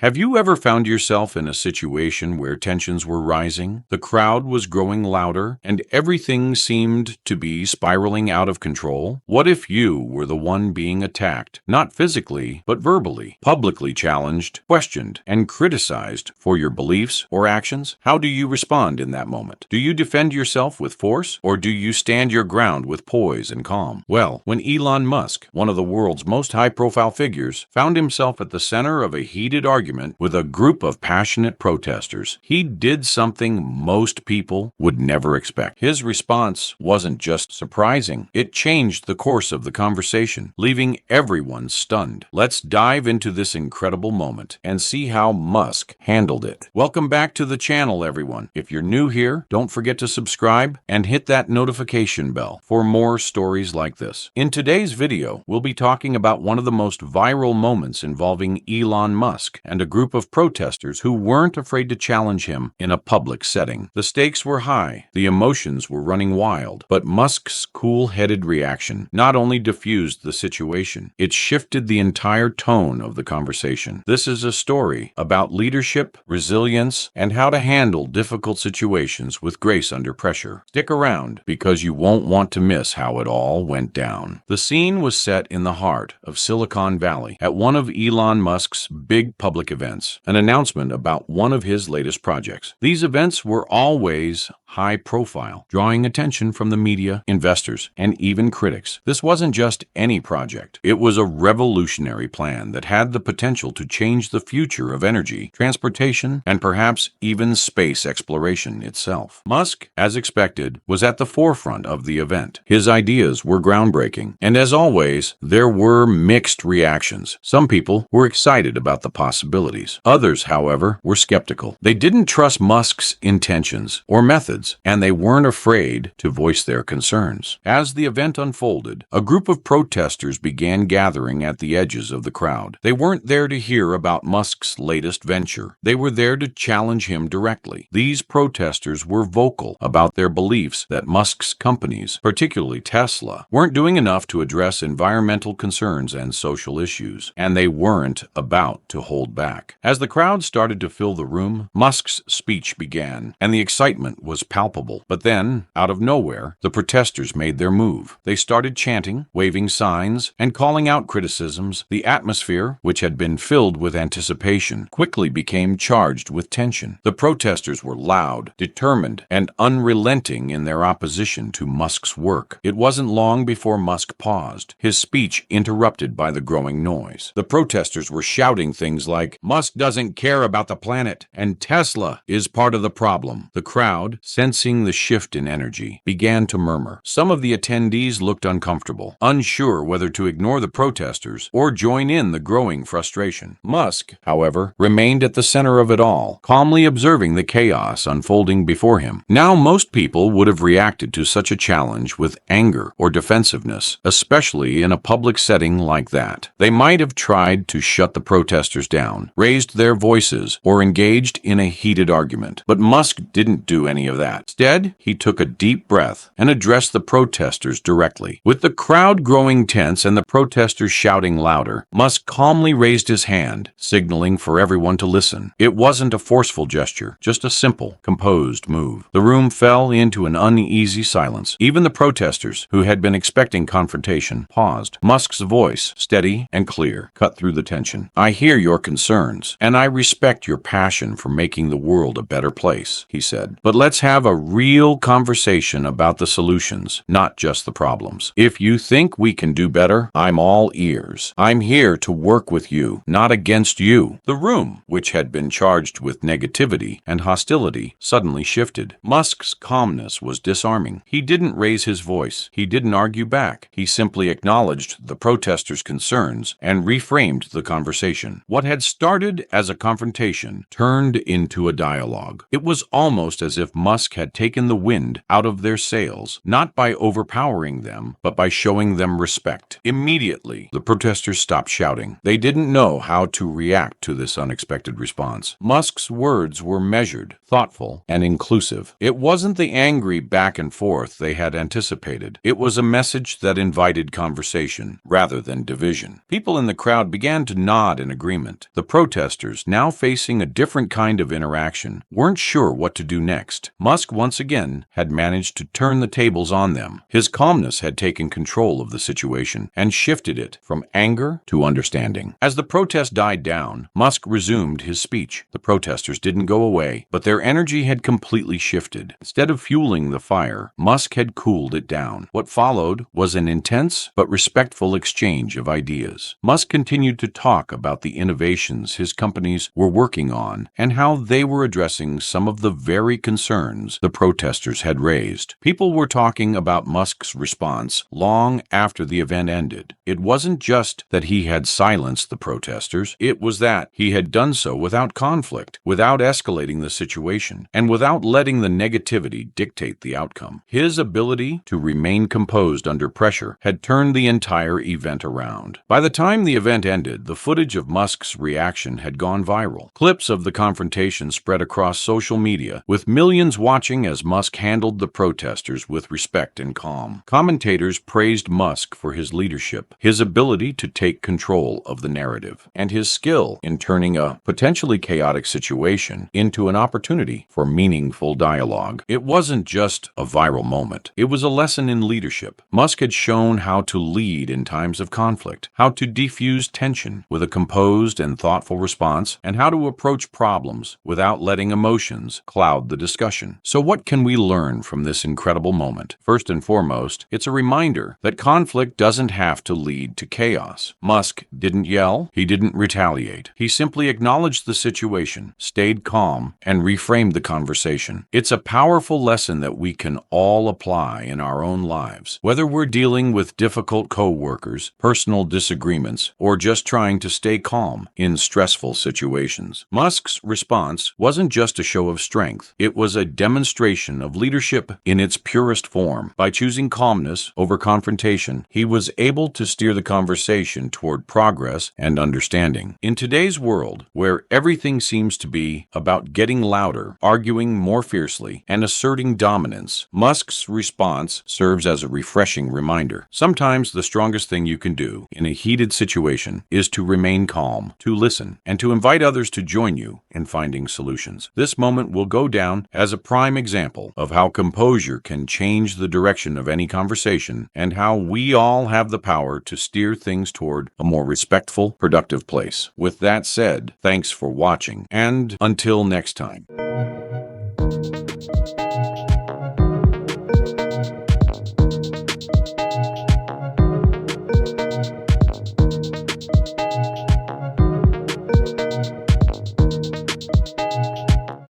Have you ever found yourself in a situation where tensions were rising, the crowd was growing louder, and everything seemed to be spiraling out of control? What if you were the one being attacked, not physically, but verbally, publicly challenged, questioned, and criticized for your beliefs or actions? How do you respond in that moment? Do you defend yourself with force, or do you stand your ground with poise and calm? Well, when Elon Musk, one of the world's most high-profile figures, found himself at the center of a heated argument with a group of passionate protesters, he did something most people would never expect. His response wasn't just surprising, it changed the course of the conversation, leaving everyone stunned. Let's dive into this incredible moment and see how Musk handled it. Welcome back to the channel, everyone. If you're new here, don't forget to subscribe and hit that notification bell for more stories like this. In today's video, we'll be talking about one of the most viral moments involving Elon Musk and a group of protesters who weren't afraid to challenge him in a public setting. The stakes were high, the emotions were running wild, but Musk's cool-headed reaction not only diffused the situation, it shifted the entire tone of the conversation. This is a story about leadership, resilience, and how to handle difficult situations with grace under pressure. Stick around, because you won't want to miss how it all went down. The scene was set in the heart of Silicon Valley at one of Elon Musk's big public events, an announcement about one of his latest projects. These events were always high profile, drawing attention from the media, investors, and even critics. This wasn't just any project. It was a revolutionary plan that had the potential to change the future of energy, transportation, and perhaps even space exploration itself. Musk, as expected, was at the forefront of the event. His ideas were groundbreaking, and as always, there were mixed reactions. Some people were excited about the possibilities. Others, however, were skeptical. They didn't trust Musk's intentions or methods, and they weren't afraid to voice their concerns. As the event unfolded, a group of protesters began gathering at the edges of the crowd. They weren't there to hear about Musk's latest venture. They were there to challenge him directly. These protesters were vocal about their beliefs that Musk's companies, particularly Tesla, weren't doing enough to address environmental concerns and social issues, and they weren't about to hold back. As the crowd started to fill the room, Musk's speech began, and the excitement was palpable. But then, out of nowhere, the protesters made their move. They started chanting, waving signs, and calling out criticisms. The atmosphere, which had been filled with anticipation, quickly became charged with tension. The protesters were loud, determined, and unrelenting in their opposition to Musk's work. It wasn't long before Musk paused, his speech interrupted by the growing noise. The protesters were shouting things like, "Musk doesn't care about the planet," and "Tesla is part of the problem." The crowd, sensing the shift in energy, began to murmur. Some of the attendees looked uncomfortable, unsure whether to ignore the protesters or join in the growing frustration. Musk, however, remained at the center of it all, calmly observing the chaos unfolding before him. Now, most people would have reacted to such a challenge with anger or defensiveness, especially in a public setting like that. They might have tried to shut the protesters down, raised their voices, or engaged in a heated argument. But Musk didn't do any of that. Instead, he took a deep breath and addressed the protesters directly. With the crowd growing tense and the protesters shouting louder, Musk calmly raised his hand, signaling for everyone to listen. It wasn't a forceful gesture, just a simple, composed move. The room fell into an uneasy silence. Even the protesters, who had been expecting confrontation, paused. Musk's voice, steady and clear, cut through the tension. "I hear your concerns, and I respect your passion for making the world a better place," he said. "But let's have a real conversation about the solutions, not just the problems. If you think we can do better, I'm all ears. I'm here to work with you, not against you." The room, which had been charged with negativity and hostility, suddenly shifted. Musk's calmness was disarming. He didn't raise his voice. He didn't argue back. He simply acknowledged the protesters' concerns and reframed the conversation. What had started as a confrontation turned into a dialogue. It was almost as if Musk Musk had taken the wind out of their sails, not by overpowering them, but by showing them respect. Immediately, the protesters stopped shouting. They didn't know how to react to this unexpected response. Musk's words were measured, thoughtful, and inclusive. It wasn't the angry back and forth they had anticipated. It was a message that invited conversation rather than division. People in the crowd began to nod in agreement. The protesters, now facing a different kind of interaction, weren't sure what to do next. Musk once again had managed to turn the tables on them. His calmness had taken control of the situation and shifted it from anger to understanding. As the protest died down, Musk resumed his speech. The protesters didn't go away, but their energy had completely shifted. Instead of fueling the fire, Musk had cooled it down. What followed was an intense but respectful exchange of ideas. Musk continued to talk about the innovations his companies were working on and how they were addressing some of the very concerns the protesters had raised. People were talking about Musk's response long after the event ended. It wasn't just that he had silenced the protesters, it was that he had done so without conflict, without escalating the situation, and without letting the negativity dictate the outcome. His ability to remain composed under pressure had turned the entire event around. By the time the event ended, the footage of Musk's reaction had gone viral. Clips of the confrontation spread across social media, with millions watching as Musk handled the protesters with respect and calm. Commentators praised Musk for his leadership, his ability to take control of the narrative, and his skill in turning a potentially chaotic situation into an opportunity for meaningful dialogue. It wasn't just a viral moment. It was a lesson in leadership. Musk had shown how to lead in times of conflict, how to defuse tension with a composed and thoughtful response, and how to approach problems without letting emotions cloud the discussion. So what can we learn from this incredible moment? First and foremost, it's a reminder that conflict doesn't have to lead to chaos. Musk didn't yell, he didn't retaliate. He simply acknowledged the situation, stayed calm, and reframed the conversation. It's a powerful lesson that we can all apply in our own lives. Whether we're dealing with difficult co-workers, personal disagreements, or just trying to stay calm in stressful situations. Musk's response wasn't just a show of strength. It was a demonstration of leadership in its purest form. By choosing calmness over confrontation, he was able to steer the conversation toward progress and understanding. In today's world, where everything seems to be about getting louder, arguing more fiercely, and asserting dominance, Musk's response serves as a refreshing reminder. Sometimes the strongest thing you can do in a heated situation is to remain calm, to listen, and to invite others to join you in finding solutions. This moment will go down as a prime example of how composure can change the direction of any conversation and how we all have the power to steer things toward a more respectful, productive place. With that said, thanks for watching, and until next time.